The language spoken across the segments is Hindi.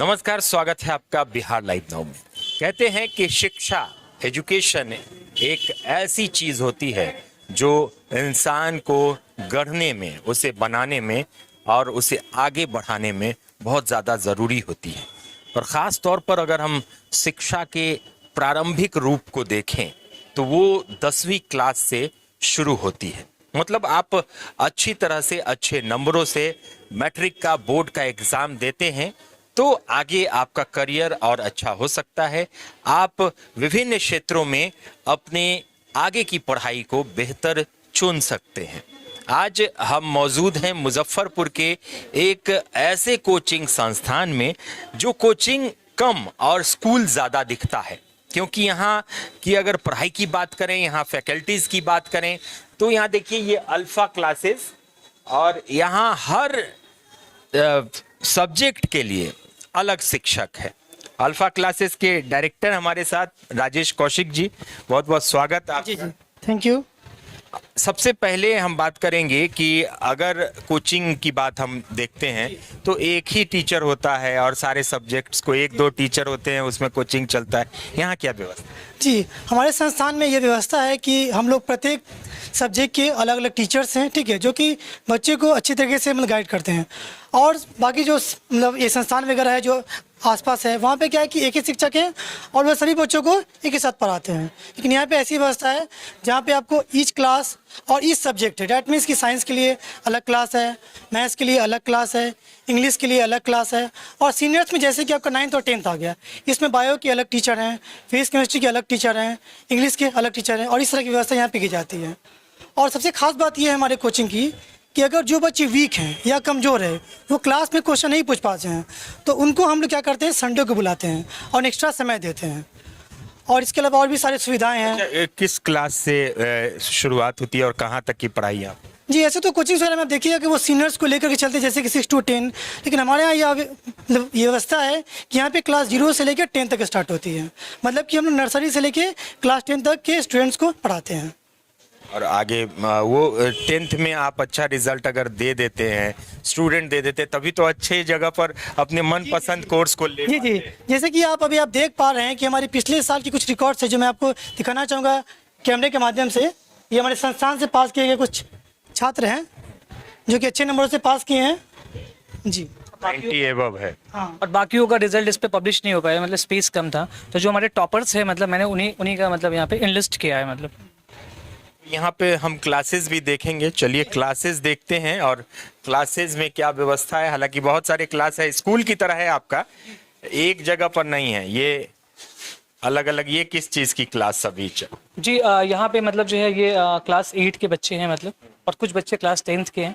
नमस्कार, स्वागत है आपका बिहार लाइव नाउ में। कहते हैं कि शिक्षा, एजुकेशन एक ऐसी चीज होती है जो इंसान को गढ़ने में, उसे बनाने में और उसे आगे बढ़ाने में बहुत ज़्यादा ज़रूरी होती है। और ख़ास तौर पर अगर हम शिक्षा के प्रारंभिक रूप को देखें तो वो 10वीं क्लास से शुरू होती है। मतलब आप अच्छी तरह से अच्छे नंबरों से मैट्रिक का, बोर्ड का एग्ज़ाम देते हैं तो आगे आपका करियर और अच्छा हो सकता है। आप विभिन्न क्षेत्रों में अपने आगे की पढ़ाई को बेहतर चुन सकते हैं। आज हम मौजूद हैं मुजफ्फरपुर के एक ऐसे कोचिंग संस्थान में जो कोचिंग कम और स्कूल ज़्यादा दिखता है, क्योंकि यहाँ की अगर पढ़ाई की बात करें, यहाँ फैकल्टीज़ की बात करें तो यहाँ देखिए ये अल्फ़ा क्लासेस, और यहाँ हर सब्जेक्ट के लिए अलग शिक्षक है। अल्फा क्लासेस के डायरेक्टर हमारे साथ राजेश कौशिक जी, बहुत बहुत स्वागत आपका। जी, थैंक यू। सबसे पहले हम बात करेंगे कि अगर कोचिंग की बात हम देखते हैं तो एक ही टीचर होता है और सारे सब्जेक्ट्स को एक दो टीचर होते हैं, उसमें कोचिंग चलता है। यहाँ क्या व्यवस्था? जी, हमारे संस्थान में ये व्यवस्था है कि हम लोग प्रत्येक सब्जेक्ट के अलग अलग टीचर्स हैं, ठीक है, जो कि बच्चे को अच्छी तरीके से मतलब गाइड करते हैं। और बाकी जो मतलब ये संस्थान वगैरह है जो आसपास है, वहाँ पे क्या है कि एक ही शिक्षक हैं और वह सभी बच्चों को एक ही साथ पढ़ाते हैं। लेकिन यहाँ पे ऐसी व्यवस्था है जहाँ पे आपको ईच क्लास और ईच सब्जेक्ट है। डैट मीन्स कि साइंस के लिए अलग क्लास है, मैथ्स के लिए अलग क्लास है, इंग्लिश के लिए अलग क्लास है, और सीनियर्स में जैसे कि आपका 9th और 10th आ गया, इसमें बायो के अलग टीचर हैं, फिजिक्स केमिस्ट्री के अलग टीचर हैं, इंग्लिश के अलग टीचर हैं, और इस तरह की व्यवस्था यहाँ पे की जाती है। और सबसे खास बात यह है हमारे कोचिंग की कि अगर जो बच्चे वीक हैं या कमज़ोर है, वो क्लास में क्वेश्चन नहीं पूछ पाते हैं, तो उनको हम लोग क्या करते हैं, संडे को बुलाते हैं और एक्स्ट्रा समय देते हैं। और इसके अलावा और भी सारी सुविधाएं हैं। अच्छा, किस क्लास से शुरुआत होती है और कहाँ तक की पढ़ाई आप? जी, ऐसे तो कोचिंग वगैरह में आप देखिएगा कि वो सीनियर्स को लेकर के चलते हैं, जैसे कि 6 to 10, लेकिन हमारे यहाँ ये व्यवस्था है कि यहाँ पे क्लास 0 से लेकर 10 तक स्टार्ट होती है। मतलब कि हम लोग नर्सरी से लेकर क्लास 10 तक के स्टूडेंट्स को पढ़ाते हैं। और आगे वो 10th में आप अच्छा रिजल्ट अगर दे देते हैं, स्टूडेंट दे देते हैं, तभी तो अच्छे जगह पर अपने मनपसंद कोर्स को ले जी पाते जी, हैं। जैसे कि आप अभी देख पा रहे हैं कि हमारे पिछले साल की कुछ रिकॉर्ड्स है जो मैं आपको दिखाना चाहूँगा कैमरे के माध्यम से। ये हमारे संस्थान से पास किए गए कुछ छात्र हैं जो कि अच्छे नंबरों से पास किए हैं। जी, 90 एबव है। हाँ। और बाकियों का रिजल्ट इस पे पब्लिश नहीं हो पाया, मतलब स्पेस कम था, तो जो हमारे टॉपर्स है मतलब मैंने उन्हीं का मतलब यहाँ पे इनलिस्ट किया है। मतलब यहाँ पे हम क्लासेस भी देखेंगे। चलिए क्लासेस देखते हैं और क्लासेस में क्या व्यवस्था है। हालांकि बहुत सारे क्लास है, स्कूल की तरह है, आपका एक जगह पर नहीं है, ये अलग अलग। ये किस चीज़ की क्लास सभी? जी, यहाँ पे मतलब जो है ये क्लास 8 के बच्चे हैं मतलब, और कुछ बच्चे क्लास 10th के हैं।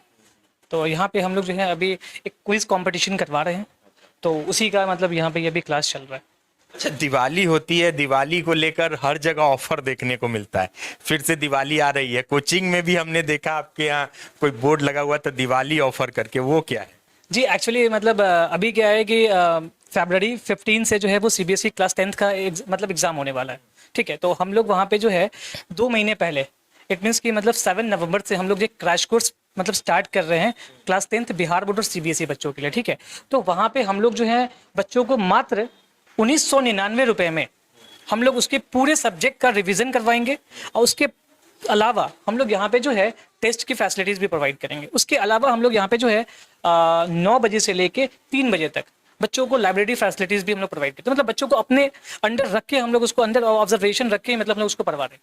तो यहाँ पे हम लोग जो है अभी एक क्विज कंपटीशन करवा रहे हैं, तो उसी का मतलब यहाँ पे ये भी क्लास चल रहा है। अच्छा, दिवाली होती है, दिवाली को लेकर हर जगह ऑफर देखने को मिलता है। फिर से दिवाली आ रही है, कोचिंग में भी हमने देखा आपके यहाँ कोई बोर्ड लगा हुआ था दिवाली ऑफर करके, वो क्या है? जी, एक्चुअली मतलब अभी क्या है कि फरवरी 15 से जो है वो CBSE क्लास 10th का मतलब एग्जाम होने वाला है, ठीक है। तो हम लोग वहाँ पे जो है 2 महीने पहले, इट मीन्स कि मतलब 7 नवंबर से हम लोग एक क्रैश कोर्स मतलब स्टार्ट कर रहे हैं क्लास 10th बिहार बोर्ड और CBSE बच्चों के लिए, ठीक है। तो वहाँ पे हम लोग जो है बच्चों को मात्र 1999 रुपये में हम लोग उसके पूरे सब्जेक्ट का रिवीजन करवाएंगे, और उसके अलावा हम लोग यहाँ पे जो है टेस्ट की फैसिलिटीज़ भी प्रोवाइड करेंगे। उसके अलावा हम लोग यहाँ पे जो है 9 बजे से लेके 3 बजे तक बच्चों को लाइब्रेरी फैसिलिटीज़ भी हम लोग प्रोवाइड करते हैं। मतलब बच्चों को अपने अंडर रख के हम लोग उसको अंदर ऑब्जर्वेशन रख के मतलब हम लोग उसको पढ़वा रहे हैं।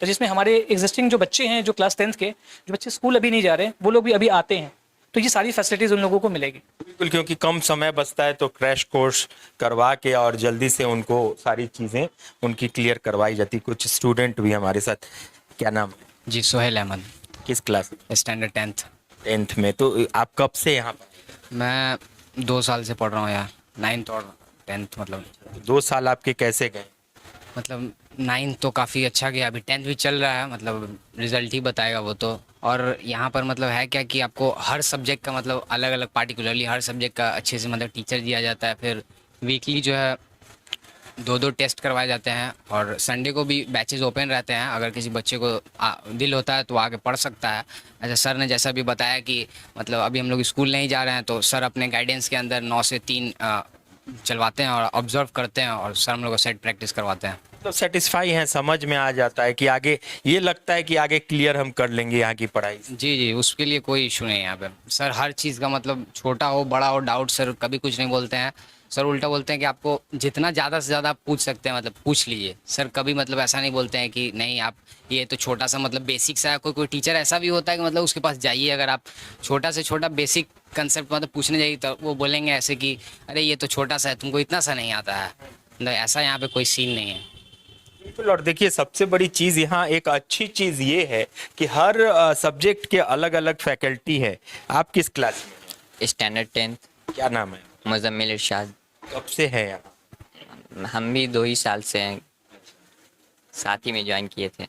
तो जिसमें हमारे एग्जिस्टिंग जो बच्चे हैं, जो क्लास 10th के जो बच्चे स्कूल अभी नहीं जा रहे हैं, वो लोग भी अभी आते हैं, तो ये सारी फैसिलिटीज़ उन लोगों को मिलेगी। बिल्कुल, क्योंकि कम समय बचता है तो क्रैश कोर्स करवा के और जल्दी से उनको सारी चीज़ें उनकी क्लियर करवाई जाती। कुछ स्टूडेंट भी हमारे साथ। क्या नाम? जी, सोहेल अहमद। किस क्लास? Standard 10th। 10th में। तो आप कब से यहाँ पर? मैं 2 साल से पढ़ रहा हूँ यार, 9th और 10th। मतलब 2 साल आपके कैसे गए? मतलब 9th तो काफ़ी अच्छा गया, अभी 10th भी चल रहा है, मतलब रिजल्ट ही बताएगा वो तो। और यहाँ पर मतलब है क्या कि आपको हर सब्जेक्ट का मतलब अलग अलग पार्टिकुलरली हर सब्जेक्ट का अच्छे से मतलब टीचर दिया जाता है। फिर वीकली जो है 2-2 टेस्ट करवाए जाते हैं, और संडे को भी बैचेस ओपन रहते हैं। अगर किसी बच्चे को दिल होता है तो आगे पढ़ सकता है। अच्छा, सर ने जैसा भी बताया कि मतलब अभी हम लोग स्कूल नहीं जा रहे हैं, तो सर अपने गाइडेंस के अंदर 9 से 3 चलवाते हैं और ऑब्जर्व करते हैं और सर हम लोग को सेट प्रैक्टिस करवाते हैं। तो सेटिस्फाई हैं, समझ में आ जाता है कि आगे ये लगता है कि आगे क्लियर हम कर लेंगे यहाँ की पढ़ाई। जी जी, उसके लिए कोई इशू नहीं है यहाँ पे। सर हर चीज़ का मतलब छोटा हो बड़ा हो डाउट सर कभी कुछ नहीं बोलते हैं। सर उल्टा बोलते हैं कि आपको जितना ज़्यादा से ज़्यादा आप पूछ सकते हैं मतलब पूछ लीजिए। सर कभी मतलब ऐसा नहीं बोलते हैं कि नहीं आप ये तो छोटा सा मतलब बेसिक सा है। कोई कोई टीचर ऐसा भी होता है कि मतलब उसके पास जाइए, अगर आप छोटा से छोटा बेसिक कंसेप्ट मतलब पूछने जाइए तो वो बोलेंगे ऐसे कि अरे ये तो छोटा सा है, तुमको इतना सा नहीं आता है। मतलब ऐसा यहाँ पे कोई सीन नहीं है। बिल्कुल। और देखिए सबसे बड़ी चीज़ यहाँ एक अच्छी चीज़ ये है कि हर सब्जेक्ट के अलग अलग फैकल्टी है। आप किस क्लास में स्टैंडर्ड 10th। हैं? क्या नाम है? मुजम्मिल इरशाद। कब से है यहाँ? हम भी 2 ही साल से हैं, साथ ही में ज्वाइन किए थे।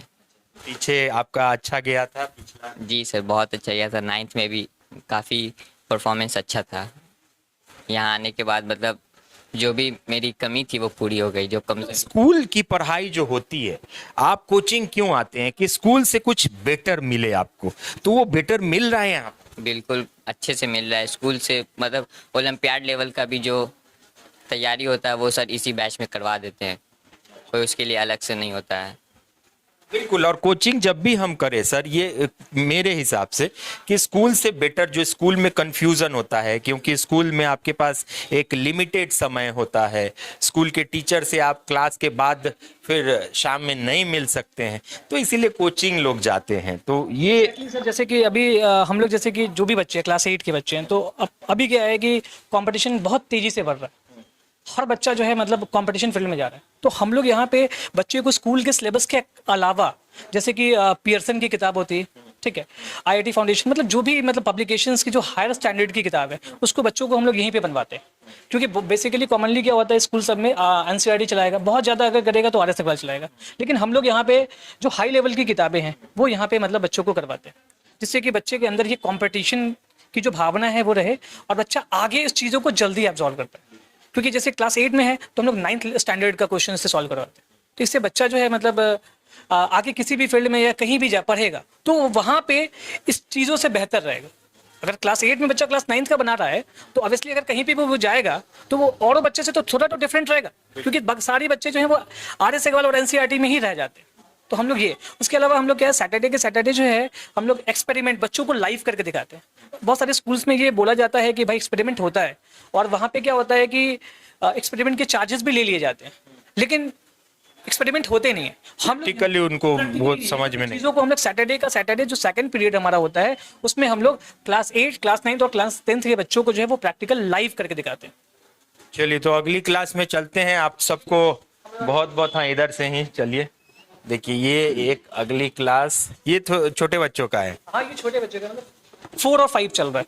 पीछे आपका अच्छा गया था पिछला? जी सर बहुत अच्छा गया था, 9th में भी काफ़ी परफॉर्मेंस अच्छा था। यहाँ आने के बाद मतलब जो भी मेरी कमी थी वो पूरी हो गई, जो कम। स्कूल की पढ़ाई जो होती है, आप कोचिंग क्यों आते हैं कि स्कूल से कुछ बेटर मिले आपको, तो वो बेटर मिल रहा है यहाँ? बिल्कुल अच्छे से मिल रहा है स्कूल से। मतलब ओलंपियाड लेवल का भी जो तैयारी होता है वो सर इसी बैच में करवा देते हैं, कोई उसके लिए अलग से नहीं होता है। बिल्कुल। और कोचिंग जब भी हम करें सर, ये मेरे हिसाब से कि स्कूल से बेटर, जो स्कूल में कंफ्यूजन होता है क्योंकि स्कूल में आपके पास एक लिमिटेड समय होता है, स्कूल के टीचर से आप क्लास के बाद फिर शाम में नहीं मिल सकते हैं, तो इसीलिए कोचिंग लोग जाते हैं। तो ये सर जैसे कि अभी हम लोग जैसे कि जो भी बच्चे क्लास 8 के बच्चे हैं, तो अभी क्या है कि कंपटीशन बहुत तेज़ी से बढ़ रहा है। हर बच्चा जो है मतलब कंपटीशन फील्ड में जा रहा है। तो हम लोग यहाँ पे बच्चे को स्कूल के सिलेबस के अलावा जैसे कि पियर्सन की किताब होती है, ठीक है, आईआईटी फाउंडेशन, मतलब जो भी मतलब पब्लिकेशंस की जो हायर स्टैंडर्ड की किताब है उसको बच्चों को हम लोग यहीं पे बनवाते हैं। क्योंकि बेसिकली कॉमनली क्या होता है स्कूल सब में एनसीईआरटी चलाएगा, बहुत ज़्यादा अगर करेगा तो आरएस अग्रवाल चलाएगा, लेकिन हम लोग यहाँ पे जो हाई लेवल की किताबें हैं वो यहाँ पे मतलब बच्चों को करवाते हैं, जिससे कि बच्चे के अंदर ये कॉम्पिटिशन की जो भावना है वो रहे और बच्चा आगे इस चीज़ों को जल्दी एब्जॉर्व कर पाए। क्योंकि जैसे क्लास 8 में है तो हम लोग 9th स्टैंडर्ड का क्वेश्चन से सॉल्व करवाते हैं, तो इससे बच्चा जो है मतलब आगे किसी भी फील्ड में या कहीं भी जा पढ़ेगा तो वहाँ पे इस चीज़ों से बेहतर रहेगा। अगर क्लास 8 में बच्चा क्लास 9th का बना रहा है तो ऑब्वियसली अगर कहीं पे वो जाएगा तो वो और बच्चे से तो थोड़ा तो डिफरेंट रहेगा, क्योंकि सारे बच्चे जो हैं वो आरएस अग्रवाल और एनसीईआरटी में ही रह जाते हैं। तो हम लोग ये, उसके अलावा हम लोग क्या है सैटरडे के सैटरडे जो है हम लोग एक्सपेरिमेंट बच्चों को लाइव करके दिखाते हैं। बहुत सारे स्कूल्स में ये बोला जाता है कि भाई एक्सपेरिमेंट होता है और वहाँ पे क्या होता है कि एक्सपेरिमेंट के चार्जेस भी ले लिए जाते हैं, लेकिन एक्सपेरिमेंट होते नहीं है। हम प्रैक्टिकली उनको वो समझ में नहीं। चीज़ों को हम लोग सैटरडे जो सेकंड पीरियड हमारा होता है उसमें हम लोग क्लास 8, क्लास 9 और क्लास 10 के बच्चों को जो है वो प्रैक्टिकल लाइव करके दिखाते हैं। चलिए तो अगली क्लास में चलते हैं। आप सबको बहुत बहुत, हाँ इधर से ही चलिए। देखिए ये एक अगली क्लास, ये छोटे बच्चों का है। हाँ ये छोटे बच्चे का मतलब 4 और 5 चल रहा है।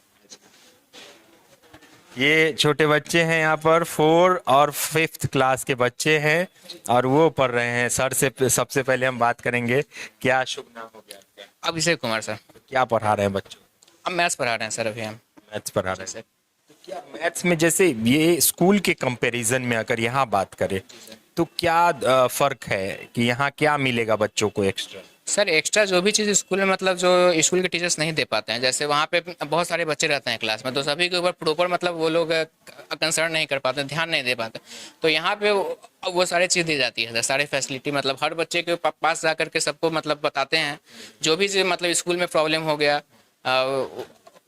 ये छोटे बच्चे हैं, यहाँ पर 4 और 5th क्लास के बच्चे हैं और वो पढ़ रहे हैं। सर से सबसे पहले हम बात करेंगे, क्या शुभ नाम हो गया आपका? अभिषेक कुमार सर। क्या पढ़ा रहे हैं बच्चों? अब मैथ्स पढ़ा रहे हैं सर अभी हम। मैथ्स पढ़ा रहे हैं। तो क्या मैथ्स में जैसे ये स्कूल के कंपैरिजन में अगर यहाँ बात करें तो क्या फर्क है कि यहाँ क्या मिलेगा बच्चों को एक्स्ट्रा? सर एक्स्ट्रा जो भी चीज़ स्कूल में मतलब जो स्कूल के टीचर्स नहीं दे पाते हैं, जैसे वहाँ पे बहुत सारे बच्चे रहते हैं क्लास में, तो सभी के ऊपर प्रॉपर मतलब वो लोग कंसर्न नहीं कर पाते, ध्यान नहीं दे पाते। तो यहाँ पे वो सारी चीज़ दी जाती है, सारी फैसिलिटी मतलब हर बच्चे के पास जा करके सबको मतलब बताते हैं जो भी मतलब स्कूल में प्रॉब्लम हो गया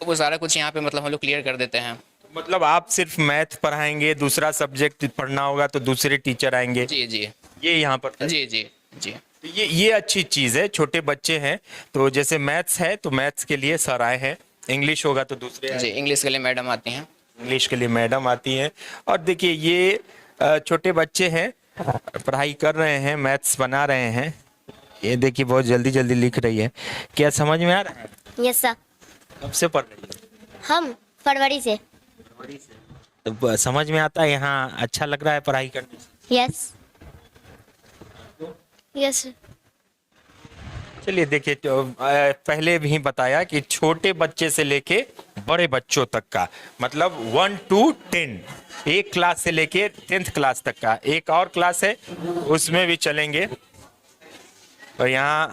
वो सारा कुछ यहाँ पे मतलब हम लोग क्लियर कर देते हैं। मतलब आप सिर्फ मैथ पढ़ाएंगे, दूसरा सब्जेक्ट पढ़ना होगा तो दूसरे टीचर आएंगे? जी जी ये यहाँ पर जी जी जी। तो ये अच्छी चीज़ है। छोटे बच्चे हैं तो जैसे मैथ्स है तो मैथ्स के लिए सर आए हैं, इंग्लिश होगा तो दूसरे जी इंग्लिश के लिए मैडम आती हैं। इंग्लिश के लिए मैडम आती हैं। और देखिए ये छोटे बच्चे हैं, पढ़ाई कर रहे हैं, मैथ्स बना रहे हैं। ये देखिए बहुत जल्दी जल्दी लिख रही है। क्या समझ में आ रहा है? Yes sir. कब से पढ़ रही है? हम फरवरी से। तो समझ में आता है, यहाँ अच्छा लग रहा है पढ़ाई करने से? Yes yes. चलिए देखिए तो पहले भी बताया कि छोटे बच्चे से लेके बड़े बच्चों तक का, मतलब 1 to 10, एक क्लास से लेके 10th क्लास तक का। एक और क्लास है उसमें भी चलेंगे। और यहाँ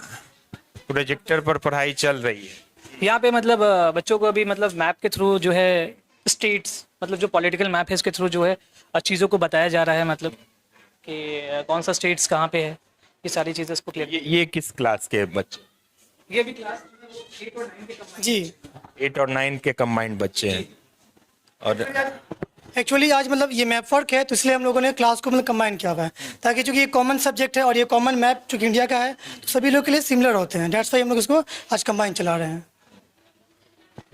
प्रोजेक्टर पर पढ़ाई चल रही है। यहाँ पे मतलब बच्चों को अभी मतलब मैप के थ्रू जो है स्टेट्स, मतलब जो पॉलिटिकल मैप है इसके थ्रू जो है चीज़ों को बताया जा रहा है, मतलब कि कौन सा स्टेट्स कहाँ पे है, ये सारी चीज़ें इसको क्लियर। ये किस क्लास के बच्चे? ये भी क्लास 8 और 9 के combined। जी 8 और 9 के कंबाइंड बच्चे हैं। और एक्चुअली आज मतलब ये मैप वर्क है, तो इसलिए हम लोगों ने क्लास को मतलब कंबाइन किया हुआ है, ताकि चूंकि ये कॉमन सब्जेक्ट है और ये कॉमन मैप चूंकि इंडिया का है, तो सभी लोग के लिए सिमिलर होते हैं। डेट्स वाई हम लोग इसको आज कंबाइन चला रहे हैं।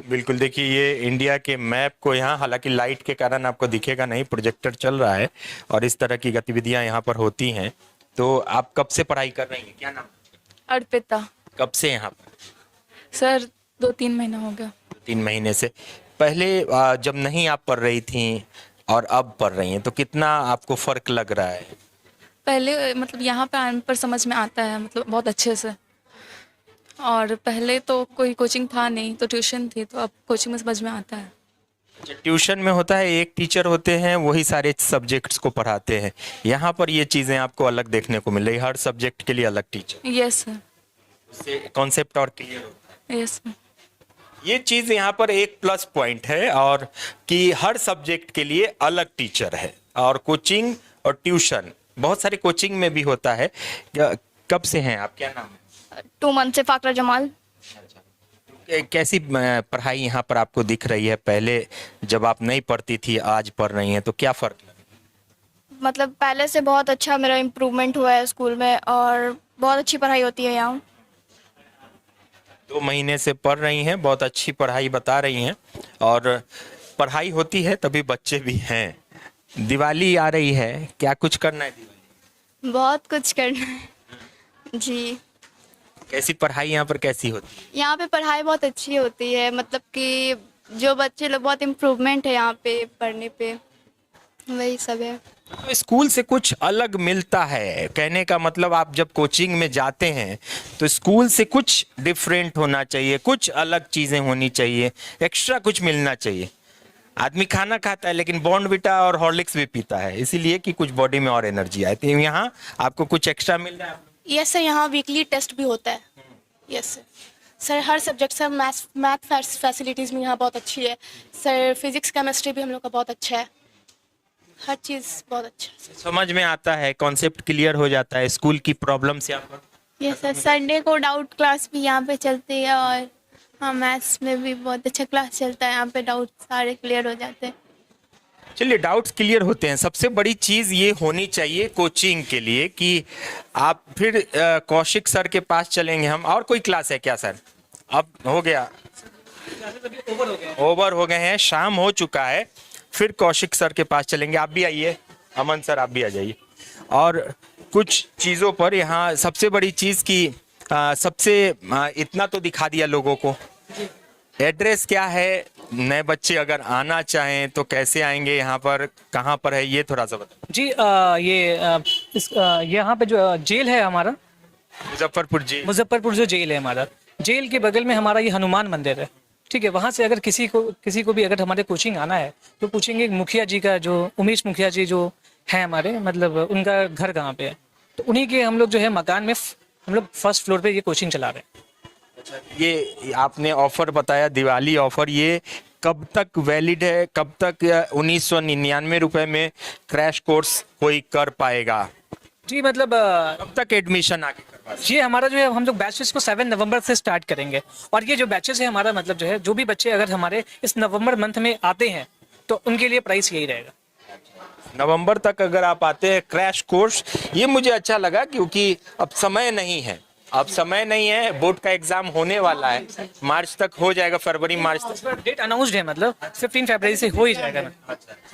बिल्कुल, देखिए ये इंडिया के मैप को यहाँ, हालांकि लाइट के कारण आपको दिखेगा नहीं, प्रोजेक्टर चल रहा है और इस तरह की गतिविधियां यहाँ पर होती हैं। तो आप कब से पढ़ाई कर रही हैं, क्या नाम? अर्पिता। कब से यहाँ पर? सर 2-3 महीना हो गया। 3 महीने से। पहले जब नहीं आप पढ़ रही थी और अब पढ़ रही हैं, तो कितना आपको फर्क लग रहा है? पहले मतलब यहाँ पे आने पर समझ में आता है, मतलब बहुत अच्छे से। और पहले तो कोई कोचिंग था नहीं, तो ट्यूशन थी, तो अब कोचिंग में समझ में आता है। ट्यूशन में होता है एक टीचर होते हैं, वही सारे सब्जेक्ट्स को पढ़ाते हैं। यहाँ पर ये चीज़ें आपको अलग देखने को मिल रही, हर सब्जेक्ट के लिए अलग टीचर, यस सर। उससे कॉन्सेप्ट और क्लियर होता है। Yes sir. ये चीज़ यहाँ पर एक प्लस पॉइंट है, और कि हर सब्जेक्ट के लिए अलग टीचर है। और कोचिंग और ट्यूशन बहुत सारे कोचिंग में भी होता है। कब से हैं आप, क्या नाम है? 2 मंथ से फाकरा जमाल। कैसी पढ़ाई यहाँ पर आपको दिख रही है? पहले जब आप नहीं पढ़ती थी, आज पढ़ रही हैं, तो क्या फ़र्क लगा? मतलब पहले से बहुत अच्छा मेरा इम्प्रूवमेंट हुआ है स्कूल में, और बहुत अच्छी पढ़ाई होती है यहाँ। 2 महीने से पढ़ रही हैं, बहुत अच्छी पढ़ाई बता रही हैं। और पढ़ाई होती है तभी बच्चे भी हैं। दिवाली आ रही है, क्या कुछ करना है दिवाली? बहुत कुछ करना है जी। कैसी पढ़ाई यहाँ पर कैसी होती है? यहाँ पे पढ़ाई बहुत अच्छी होती है, मतलब कि जो बच्चे लोग, बहुत इम्प्रूवमेंट है यहाँ पे पढ़ने पे, वही सब है। तो स्कूल से कुछ अलग मिलता है, कहने का मतलब आप जब कोचिंग में जाते हैं तो स्कूल से कुछ डिफरेंट होना चाहिए, कुछ अलग चीज़ें होनी चाहिए, एक्स्ट्रा कुछ मिलना चाहिए। आदमी खाना खाता है लेकिन बॉर्नविटा और हॉर्लिक्स भी पीता है, इसीलिए कि कुछ बॉडी में और एनर्जी आए। तो यहाँ आपको कुछ एक्स्ट्रा मिल रहा है। यस सर, यहाँ वीकली टेस्ट भी होता है। Yes sir. सर हर सब्जेक्ट से मैथ फैसिलिटीज़ भी यहाँ बहुत अच्छी है सर। फिजिक्स केमिस्ट्री भी हम लोग का बहुत अच्छा है, हर चीज़ बहुत अच्छा है। समझ में आता है, कॉन्सेप्ट क्लियर हो जाता है, स्कूल की प्रॉब्लम से आप। यस सर, संडे को डाउट क्लास भी यहाँ पे चलती है, और हाँ मैथ्स में भी बहुत अच्छा क्लास चलता है यहाँ पे, डाउट सारे क्लियर हो जाते हैं। चलिए, डाउट्स क्लियर होते हैं। सबसे बड़ी चीज़ ये होनी चाहिए कोचिंग के लिए कि आप फिर कौशिक सर के पास चलेंगे हम। और कोई क्लास है क्या सर? अब हो गया, ओवर हो गए हैं, शाम हो चुका है। फिर कौशिक सर के पास चलेंगे। आप भी आइए, अमन सर आप भी आ जाइए। और कुछ चीज़ों पर यहाँ सबसे बड़ी चीज़ की इतना तो दिखा दिया लोगों को। एड्रेस क्या है? नए बच्चे अगर आना चाहें तो कैसे आएंगे, यहाँ पर कहाँ पर है, ये थोड़ा सा बताओ जी। यहाँ पे जो जेल है हमारा, मुजफ्फरपुर जी, मुजफ्फरपुर जो जेल है हमारा, जेल के बगल में हमारा ये हनुमान मंदिर है। ठीक है, वहाँ से अगर किसी को भी अगर हमारे कोचिंग आना है तो पूछेंगे मुखिया जी का, जो उमेश मुखिया जी जो है हमारे, मतलब उनका घर कहाँ पे है, तो उन्हीं के हम लोग जो है मकान में हम लोग फर्स्ट फ्लोर पे ये कोचिंग चला रहे हैं। ये आपने ऑफर बताया, दिवाली ऑफर, ये कब तक वैलिड है? कब तक 1999 रुपए में क्रैश कोर्स कोई कर पाएगा? जी मतलब कब तक एडमिशन आगे करवा? ये हमारा जो है, हम लोग बैचेस को 7 नवंबर से स्टार्ट करेंगे। और ये जो बैचेस है हमारा, मतलब जो है, जो भी बच्चे अगर हमारे इस नवंबर मंथ में आते हैं तो उनके लिए प्राइस यही रहेगा। नवंबर तक अगर आप आते हैं क्रैश कोर्स, ये मुझे अच्छा लगा क्योंकि अब समय नहीं है, बोर्ड का एग्जाम होने वाला है, मार्च तक हो जाएगा, फरवरी मार्च तक डेट अनाउंस्ड है, मतलब 15 फरवरी से हो ही जाएगा।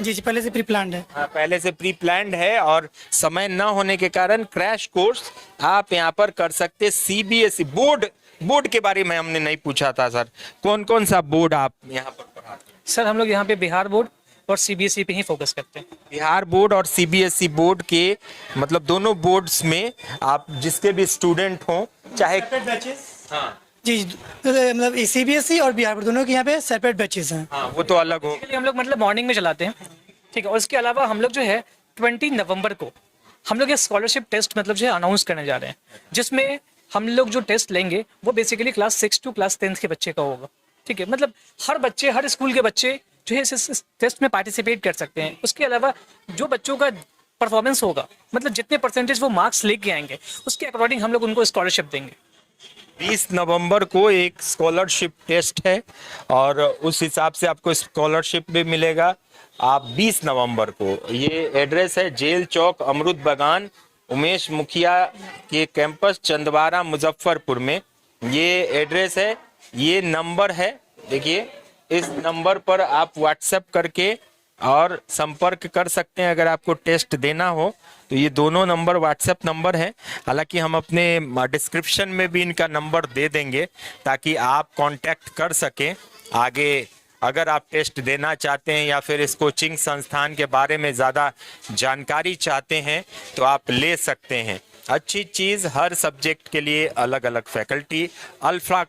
जी पहले से प्री प्लान्ड है। हाँ, पहले से प्री प्लान्ड है, और समय न होने के कारण क्रैश कोर्स आप यहाँ पर कर सकते। CBSE बोर्ड के बारे में हमने नहीं पूछा था सर, कौन कौन सा बोर्ड आप यहाँ पर पढ़ाते हैं? सर हम लोग यहाँ पे बिहार बोर्ड और CBSE पे ही फोकस करते हैं। बिहार बोर्ड और CBSE बोर्ड के, मतलब दोनों बोर्ड्स में आप जिसके भी स्टूडेंट हों, चाहे हाँ जी, मतलब CBSE और बिहार बोर्ड दोनों के यहाँ पे सेपरेट बैचेस हैं। हाँ, वो तो अलग हो। हम लोग मतलब मॉर्निंग में चलाते हैं, ठीक है। और इसके अलावा हम लोग जो है 20 नवंबर को हम लोग ये स्कॉलरशिप टेस्ट मतलब जो है अनाउंस करने जा रहे हैं, जिसमें हम लोग जो टेस्ट लेंगे वो बेसिकली क्लास 6 to क्लास 10 के बच्चे का होगा। ठीक है, मतलब हर बच्चे, हर स्कूल के बच्चे जो है इस टेस्ट में पार्टिसिपेट कर सकते हैं। उसके अलावा जो बच्चों का परफॉर्मेंस होगा, मतलब जितने परसेंटेज वो मार्क्स लेके आएंगे, उसके अकॉर्डिंग हम लोग उनको स्कॉलरशिप देंगे। 20 नवंबर को एक स्कॉलरशिप टेस्ट है और उस हिसाब से आपको स्कॉलरशिप भी मिलेगा। आप 20 नवंबर को, ये एड्रेस है जेल चौक अमरुद बागान, उमेश मुखिया के कैंपस, चंदवारा, मुजफ्फरपुर में ये एड्रेस है। ये नंबर है, देखिए इस नंबर पर आप व्हाट्सएप करके और संपर्क कर सकते हैं अगर आपको टेस्ट देना हो तो। ये दोनों नंबर व्हाट्सएप नंबर हैं, हालांकि हम अपने डिस्क्रिप्शन में भी इनका नंबर दे देंगे ताकि आप कांटेक्ट कर सकें आगे अगर आप टेस्ट देना चाहते हैं या फिर इस कोचिंग संस्थान के बारे में ज़्यादा जानकारी चाहते हैं तो आप ले सकते हैं। अच्छी चीज़, हर सब्जेक्ट के लिए अलग अलग faculty. Alpha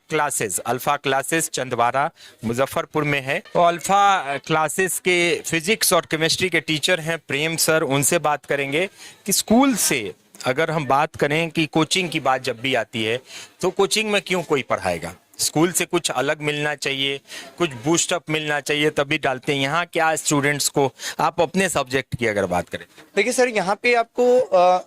classes Chandwara Muzaffarpur में है। तो अल्फ़ा क्लासेस के फिजिक्स और केमिस्ट्री के टीचर हैं प्रेम सर, उनसे बात करेंगे कि स्कूल से अगर हम बात करें कि कोचिंग की बात जब भी आती है तो कोचिंग में क्यों कोई पढ़ाएगा, स्कूल से कुछ अलग मिलना चाहिए, कुछ बूस्टअप मिलना चाहिए तभी डालते हैं। यहाँ क्या स्टूडेंट्स को, आप अपने सब्जेक्ट की अगर बात करें? देखिए सर, यहाँ पे आपको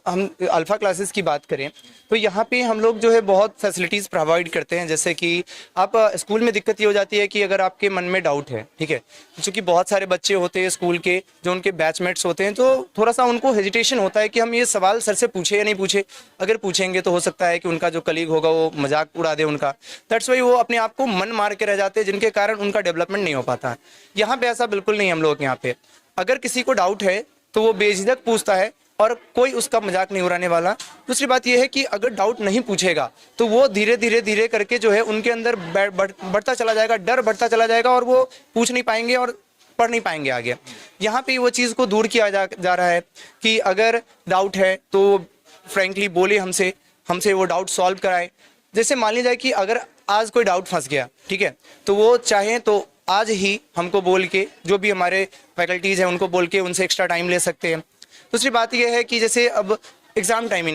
हम अल्फ़ा क्लासेस की बात करें तो यहाँ पे हम लोग जो है बहुत फैसिलिटीज़ प्रोवाइड करते हैं। जैसे कि आप स्कूल में दिक्कत ये हो जाती है कि अगर आपके मन में डाउट है, ठीक है, क्योंकि बहुत सारे बच्चे होते हैं स्कूल के जो उनके बैचमेट्स होते हैं, तो थोड़ा सा उनको हेजिटेशन होता है कि हम ये सवाल सर से पूछे या नहीं पूछे। अगर पूछेंगे तो हो सकता है कि उनका जो कलीग होगा वो मजाक उड़ा दे उनका, दैट्स वाई वो अपने आप को मन मार के रह जाते हैं, जिनके कारण उनका डेवलपमेंट नहीं हो पाता है। यहाँ पे ऐसा बिल्कुल नहीं, हम लोग यहाँ पे अगर किसी को डाउट है तो वो बेझिझक पूछता है और कोई उसका मजाक नहीं उड़ाने वाला। दूसरी बात यह है कि अगर डाउट नहीं पूछेगा तो वो धीरे धीरे करके जो है उनके अंदर बढ़ता चला जाएगा, डर बढ़ता चला जाएगा और वो पूछ नहीं पाएंगे और पढ़ नहीं पाएंगे आगे। यहाँ पे वो चीज़ को दूर किया जा रहा है कि अगर डाउट है तो फ्रेंकली बोले हमसे वो डाउट सॉल्व कराए। जैसे मान लीजिए कि अगर आज कोई डाउट फंस गया, ठीक है, तो वो चाहें तो आज ही हमको बोल के, जो भी हमारे फैकल्टीज़ हैं उनको बोल के उनसे एक्स्ट्रा टाइम ले सकते हैं। दूसरी बात यह है कि जैसे अब एग्ज़ाम टाइम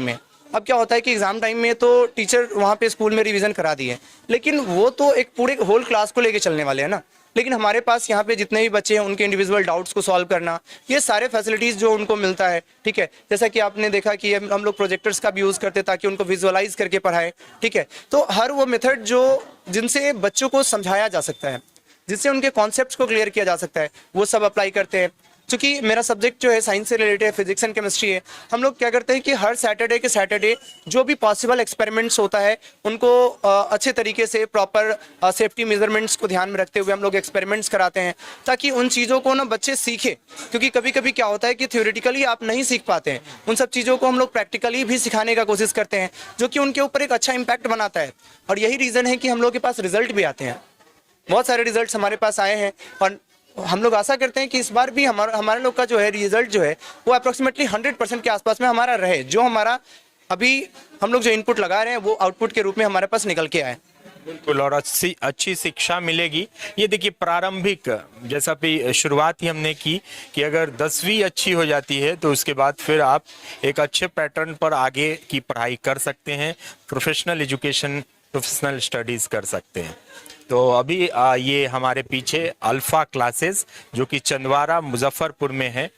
में अब क्या होता है कि एग्ज़ाम टाइम में तो टीचर वहाँ पे स्कूल में रिवीजन करा दिए, लेकिन वो तो एक पूरे होल क्लास को लेके चलने वाले हैं ना। लेकिन हमारे पास यहाँ पे जितने भी बच्चे हैं उनके इंडिविजुअल डाउट्स को सॉल्व करना, ये सारे फैसिलिटीज़ जो उनको मिलता है, ठीक है। जैसा कि आपने देखा कि हम लोग प्रोजेक्टर्स का भी यूज़ करते ताकि उनको विजुअलाइज करके पढ़ाएं, ठीक है। तो हर वो मेथड जो जिनसे बच्चों को समझाया जा सकता है, जिससे उनके कॉन्सेप्ट्स को क्लियर किया जा सकता है, वो सब अप्लाई करते हैं। क्योंकि मेरा सब्जेक्ट जो है साइंस से रिलेटेड है, फिजिक्स एंड केमिस्ट्री है, हम लोग क्या करते हैं कि हर सैटरडे के सैटरडे जो भी पॉसिबल एक्सपेरिमेंट्स होता है उनको अच्छे तरीके से प्रॉपर सेफ्टी मेजरमेंट्स को ध्यान में रखते हुए हम लोग एक्सपेरिमेंट्स कराते हैं ताकि उन चीज़ों को ना बच्चे सीखें। क्योंकि कभी कभी क्या होता है कि थ्योरेटिकली आप नहीं सीख पाते हैं, उन सब चीज़ों को हम लोग प्रैक्टिकली भी सिखाने का कोशिश करते हैं, जो कि उनके ऊपर एक अच्छा इम्पैक्ट बनाता है। और यही रीज़न है कि हम लोग के पास रिजल्ट भी आते हैं, बहुत सारे रिजल्ट हमारे पास आए हैं और हम लोग आशा करते हैं कि इस बार भी हमारे लोग का जो है रिजल्ट जो है वो अप्रोक्सीमेटली 100% के आसपास में हमारा रहे। जो हमारा अभी हम लोग जो इनपुट लगा रहे हैं वो आउटपुट के रूप में हमारे पास निकल के आए। बिल्कुल, और अच्छी शिक्षा मिलेगी। ये देखिए प्रारंभिक, जैसा भी शुरुआत ही हमने की कि अगर 10वीं अच्छी हो जाती है तो उसके बाद फिर आप एक अच्छे पैटर्न पर आगे की पढ़ाई कर सकते हैं, प्रोफेशनल एजुकेशन, प्रोफेशनल स्टडीज़ कर सकते हैं। तो अभी ये हमारे पीछे अल्फ़ा क्लासेस जो कि चंदवारा मुजफ्फरपुर में है।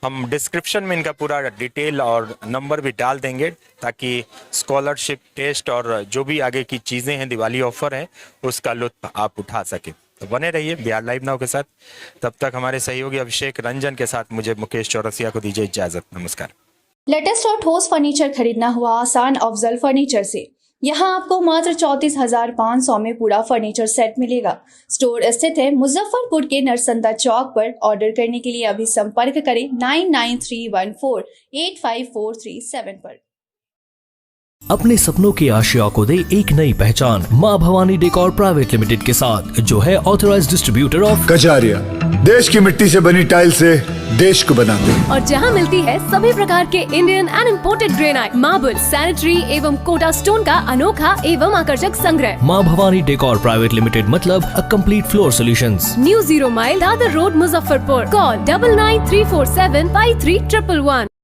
हम डिस्क्रिप्शन में इनका पूरा डिटेल और नंबर भी डाल देंगे ताकि स्कॉलरशिप टेस्ट और जो भी आगे की चीज़ें हैं, दिवाली ऑफर है, उसका लुत्फ आप उठा सकें। तो बने रहिए बिहार लाइव नाउ के साथ। तब तक हमारे सहयोगी अभिषेक रंजन के साथ मुझे मुकेश चौरसिया को दीजिए इजाज़त। नमस्कार। लेटेस्ट और ठोस फर्नीचर खरीदना हुआ आसान अफजल फर्नीचर से। यहाँ आपको मात्र 34,500 में पूरा फर्नीचर सेट मिलेगा। स्टोर स्थित है मुजफ्फरपुर के नरसंदा चौक पर। ऑर्डर करने के लिए अभी संपर्क करें 9931485437 पर। अपने सपनों की आशिया को दे एक नई पहचान माँ भवानी डेकोर प्राइवेट लिमिटेड के साथ, जो है ऑथराइज्ड डिस्ट्रीब्यूटर ऑफ कजारिया। देश की मिट्टी से बनी टाइल से देश को बनाते हैं। और जहां मिलती है सभी प्रकार के Indian and imported granite, marble, sanitary एवं कोटा स्टोन का अनोखा एवं आकर्षक संग्रह। माँ भवानी डेकोर प्राइवेट लिमिटेड मतलब a complete floor solutions. New 0 mile Dadar road Muzaffarpur. Call 9934753111।